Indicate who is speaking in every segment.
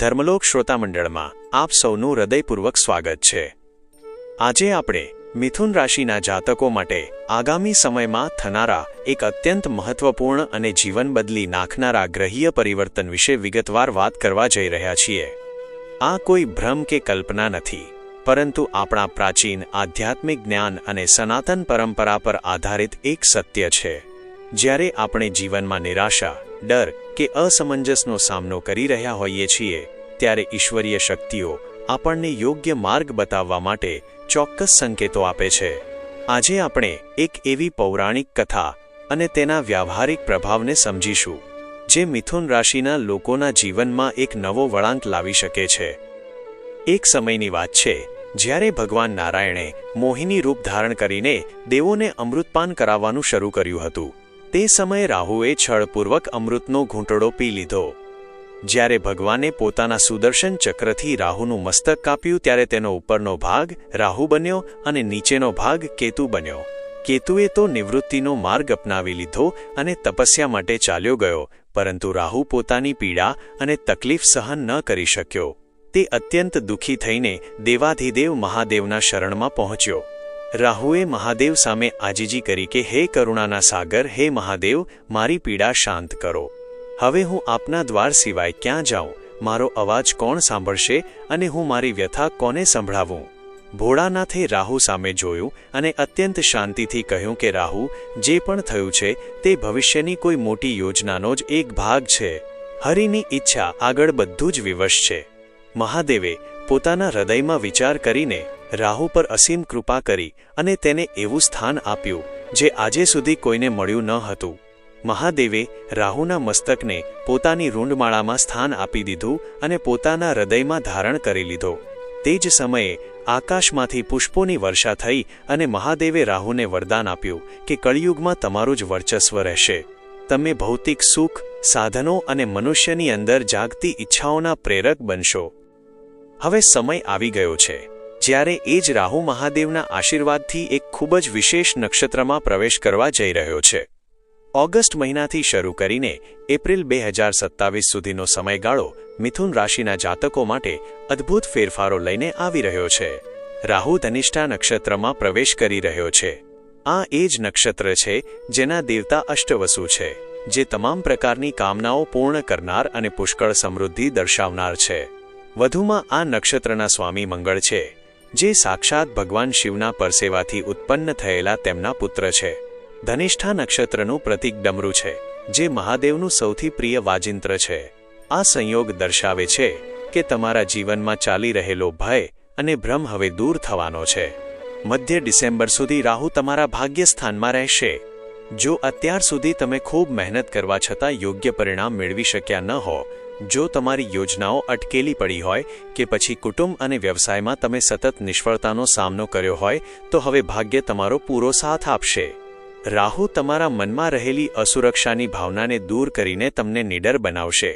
Speaker 1: ધર્મલોક શ્રોતા મંડળમાં આપ સૌનું હૃદયપૂર્વક સ્વાગત છે। આજે આપણે મિથુન રાશિના જાતકો માટે આગામી સમયમાં થનારા એક અત્યંત મહત્વપૂર્ણ અને જીવન બદલી નાખનારા ગ્રહીય પરિવર્તન વિશે વિગતવાર વાત કરવા જઈ રહ્યા છીએ। આ કોઈ ભ્રમ કે કલ્પના નથી, પરંતુ આપણા પ્રાચીન આધ્યાત્મિક જ્ઞાન અને સનાતન પરંપરા પર આધારિત એક સત્ય છે। જ્યારે આપણે જીવનમાં નિરાશા, ડર કે અસમંજસનો સામનો કરી રહ્યા હોઈએ છીએ, ત્યારે ઈશ્વરીય શક્તિઓ આપણને યોગ્ય માર્ગ બતાવવા માટે ચોક્કસ સંકેતો આપે છે। આજે આપણે એક એવી પૌરાણિક કથા અને તેના વ્યાવહારિક પ્રભાવને સમજીશું, જે મિથુન રાશિના લોકોના જીવનમાં એક નવો વળાંક લાવી શકે છે। એક સમયની વાત છે જ્યારે ભગવાન નારાયણે મોહિની રૂપ ધારણ કરીને દેવોને અમૃતપાન કરાવવાનું શરૂ કર્યું હતું। તે સમયે રાહુએ છળપૂર્વક અમૃતનો ઘૂંટડો પી લીધો। જ્યારે ભગવાને પોતાના સુદર્શન ચક્રથી રાહુનું મસ્તક કાપ્યું, ત્યારે તેનો ઉપરનો ભાગ રાહુ બન્યો અને નીચેનો ભાગ કેતુ બન્યો। કેતુએ તો નિવૃત્તિનો માર્ગ અપનાવી લીધો અને તપસ્યા માટે ચાલ્યો ગયો, પરંતુ રાહુ પોતાની પીડા અને તકલીફ સહન ન કરી શક્યો। તે અત્યંત દુઃખી થઈને દેવાધિદેવ મહાદેવના શરણમાં પહોંચ્યો। રાહુએ મહાદેવ સામે આજીજી કરી કે હે કરુણાના સાગર, હે મહાદેવ, મારી પીડા શાંત કરો। હવે હું આપના દ્વાર સિવાય ક્યાં જાઉં? મારો અવાજ કોણ સાંભળશે અને હું મારી વ્યથા કોને સંભળાવું? ભોળાનાથે રાહુ સામે જોયું અને અત્યંત શાંતિથી કહ્યું કે રાહુ, જે પણ થયું છે તે ભવિષ્યની કોઈ મોટી યોજનાનો જ એક ભાગ છે। હરિની ઈચ્છા આગળ બધું જ વિવશ છે। મહાદેવે પોતાના હૃદયમાં વિચાર કરીને રાહુ પર અસીમ કૃપા કરી અને તેને એવું સ્થાન આપ્યું જે આજે સુધી કોઈને મળ્યું ન હતું। મહાદેવે રાહુના મસ્તકને પોતાની રૂંઢમાળામાં સ્થાન આપી દીધું અને પોતાના હૃદયમાં ધારણ કરી લીધો। તે જ સમયે આકાશમાંથી પુષ્પોની વર્ષા થઈ અને મહાદેવે રાહુને વરદાન આપ્યું કે કળિયુગમાં તમારું જ વર્ચસ્વ રહેશે। તમે ભૌતિક સુખ, સાધનો અને મનુષ્યની અંદર જાગતી ઈચ્છાઓના પ્રેરક બનશો। હવે સમય આવી ગયો છે જ્યારે એ જ રાહુ મહાદેવના આશીર્વાદથી એક ખૂબ જ વિશેષ નક્ષત્રમાં પ્રવેશ કરવા જઈ રહ્યો છે। ઓગસ્ટ મહિનાથી શરૂ કરીને એપ્રિલ 2027 સુધીનો સમયગાળો મિથુન રાશિના જાતકો માટે અદ્ભુત ફેરફારો લઈને આવી રહ્યો છે। રાહુ ધનિષ્ઠા નક્ષત્રમાં પ્રવેશ કરી રહ્યો છે। આ એ જ નક્ષત્ર છે જેના દેવતા અષ્ટવસુ છે, જે તમામ પ્રકારની કામનાઓ પૂર્ણ કરનાર અને પુષ્કળ સમૃદ્ધિ દર્શાવનાર છે। વધુમાં આ નક્ષત્રના સ્વામી મંગળ છે, જે સાક્ષાત ભગવાન શિવના પરસેવાથી ઉત્પન્ન થયેલા તેમના પુત્ર છે। ધનિષ્ઠા નક્ષત્રનું પ્રતીક ડમરૂ છે, જે મહાદેવનું સૌથી પ્રિય વાજિંત્ર છે। આ સંયોગ દર્શાવે છે કે તમારા જીવનમાં ચાલી રહેલો ભય અને ભ્રમ હવે દૂર થવાનો છે। મધ્ય ડિસેમ્બર સુધી રાહુ તમારા ભાગ્યસ્થાનમાં રહેશે। જો અત્યાર સુધી તમે ખૂબ મહેનત કરવા છતાં યોગ્ય પરિણામ મેળવી શક્યા ન હો, જો તમારી યોજનાઓ અટકેલી પડી હોય કે પછી કુટુંબ અને વ્યવસાયમાં તમે સતત નિષ્ફળતાનો સામનો કર્યો હોય, તો હવે ભાગ્ય તમારો પૂરો સાથ આપશે। રાહુ તમારા મનમાં રહેલી અસુરક્ષાની ભાવનાને દૂર કરીને તમને નિડર બનાવશે।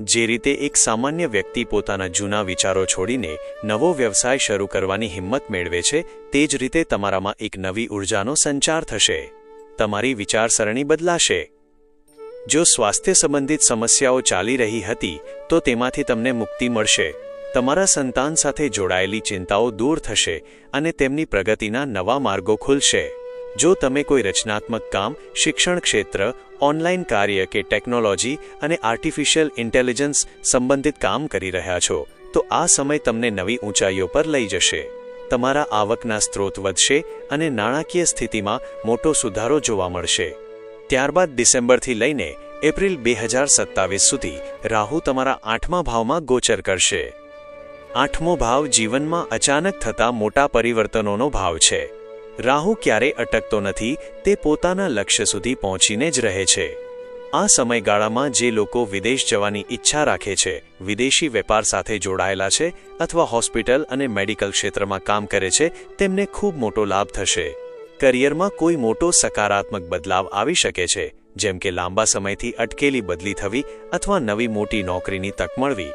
Speaker 1: જે રીતે એક સામાન્ય વ્યક્તિ પોતાના જૂના વિચારો છોડીને નવો વ્યવસાય શરૂ કરવાની હિંમત મેળવે છે, તે જ રીતે તમારામાં એક નવી ઉર્જાનો સંચાર થશે। તમારી વિચારસરણી બદલાશે। જો સ્વાસ્થ્ય સંબંધિત સમસ્યાઓ ચાલી રહી હતી, તો તેમાંથી તમને મુક્તિ મળશે। તમારા સંતાન સાથે જોડાયેલી ચિંતાઓ દૂર થશે અને તેમની પ્રગતિના નવા માર્ગો ખુલશે। જો તમે કોઈ રચનાત્મક કામ, શિક્ષણ ક્ષેત્ર, ઓનલાઈન કાર્ય કે ટેકનોલોજી અને આર્ટિફિશિયલ ઇન્ટેલિજન્સ સંબંધિત કામ કરી રહ્યા છો, તો આ સમય તમને નવી ઊંચાઈઓ પર લઈ જશે। તમારા આવકના સ્ત્રોત વધશે અને નાણાકીય સ્થિતિમાં મોટો સુધારો જોવા મળશે। ત્યારબાદ ડિસેમ્બરથી લઈને એપ્રિલ 2027 સુધી રાહુ તમારા 8મા ભાવમાં ગોચર કરશે। 8મો ભાવ જીવનમાં અચાનક થતા મોટા પરિવર્તનોનો ભાવ છે। રાહુ ક્યારેય અટકતો નથી, તે પોતાના લક્ષ્ય સુધી પહોંચીને જ રહે છે। આ સમયગાળામાં જે લોકો વિદેશ જવાની ઈચ્છા રાખે છે, વિદેશી વેપાર સાથે જોડાયેલા છે અથવા હોસ્પિટલ અને મેડિકલ ક્ષેત્રમાં કામ કરે છે, તેમને ખૂબ મોટો લાભ થશે। કરિયરમાં કોઈ મોટો સકારાત્મક બદલાવ આવી શકે છે, જેમ કે લાંબા સમયથી અટકેલી બદલી થવી અથવા નવી મોટી નોકરીની તક મળવી।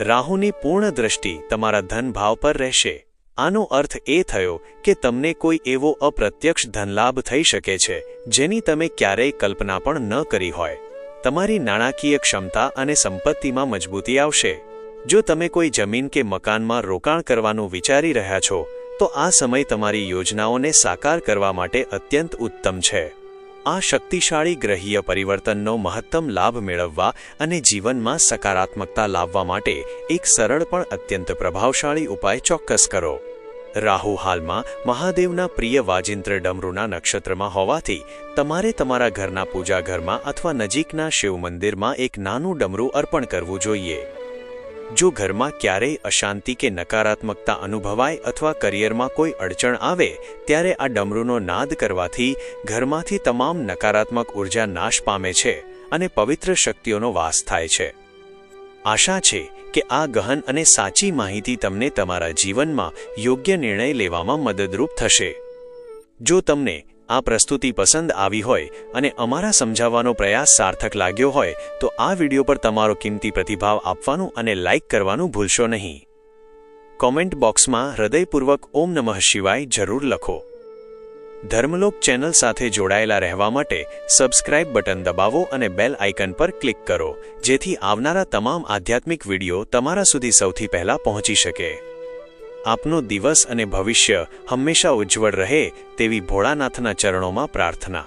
Speaker 1: રાહુની પૂર્ણ દ્રષ્ટિ તમારા ધન ભાવ પર રહેશે। આનો અર્થ એ થયો કે તમને કોઈ એવો અપ્રત્યક્ષ ધનલાભ થઈ શકે છે જેની તમે ક્યારેય કલ્પના પણ ન કરી હોય। તમારી નાણાકીય ક્ષમતા અને સંપત્તિમાં મજબૂતી આવશે। જો તમે કોઈ જમીન કે મકાનમાં રોકાણ કરવાનું વિચારી રહ્યા છો તો આ સમય તમારી યોજનાઓને સાકાર કરવા માટે અત્યંત ઉત્તમ છે. આ શક્તિશાળી ગ્રહીય પરિવર્તનનો મહત્તમ લાભ મેળવવા અને જીવનમાં સકારાત્મકતા લાવવા માટે એક સરળ પણ અત્યંત પ્રભાવશાળી ઉપાય ચોક્કસ કરો. રાહુ હાલમાં મહાદેવના પ્રિય વાજિંત્ર ડમરૂના નક્ષત્રમાં હોવાથી તમારે તમારા ઘરના પૂજા ઘરમાં અથવા નજીકના શિવ મંદિરમાં એક નાનું ડમરું અર્પણ કરવું જોઈએ. જો ઘરમાં ક્યારેય અશાંતિ કે નકારાત્મકતા અનુભવાય અથવા કરિયરમાં કોઈ અડચણ આવે ત્યારે આ ડમરૂનો નાદ કરવાથી ઘરમાંથી તમામ નકારાત્મક ઉર્જા નાશ પામે છે અને પવિત્ર શક્તિઓનો વાસ થાય છે. આશા છે કે આ ગહન અને સાચી માહિતી તમને તમારા જીવનમાં યોગ્ય નિર્ણય લેવામાં મદદરૂપ થશે. જો તમને આ પ્રસ્તુતિ પસંદ આવી હોય અને અમારા સમજાવવાનો પ્રયાસ સાર્થક લાગ્યો હોય તો આ વિડિયો પર તમારો કિંમતી પ્રતિભાવ આપવાનું અને લાઇક કરવાનું ભૂલશો નહીં. કોમેન્ટ બોક્સમાં હૃદયપૂર્વક ઓમ નમઃ શિવાય જરૂર લખો. ધર્મલોક ચેનલ સાથે જોડાયેલા રહેવા માટે સબસ્ક્રાઇબ બટન દબાવો અને બેલ આઇકન પર ક્લિક કરો, જેથી આવનારા તમામ આધ્યાત્મિક વિડિયો તમારા સુધી સૌથી પહેલા પહોંચી શકે. આપનો દિવસ અને ભવિષ્ય હંમેશા ઉજ્જવળ રહે તેવી ભોળાનાથના ચરણોમાં પ્રાર્થના.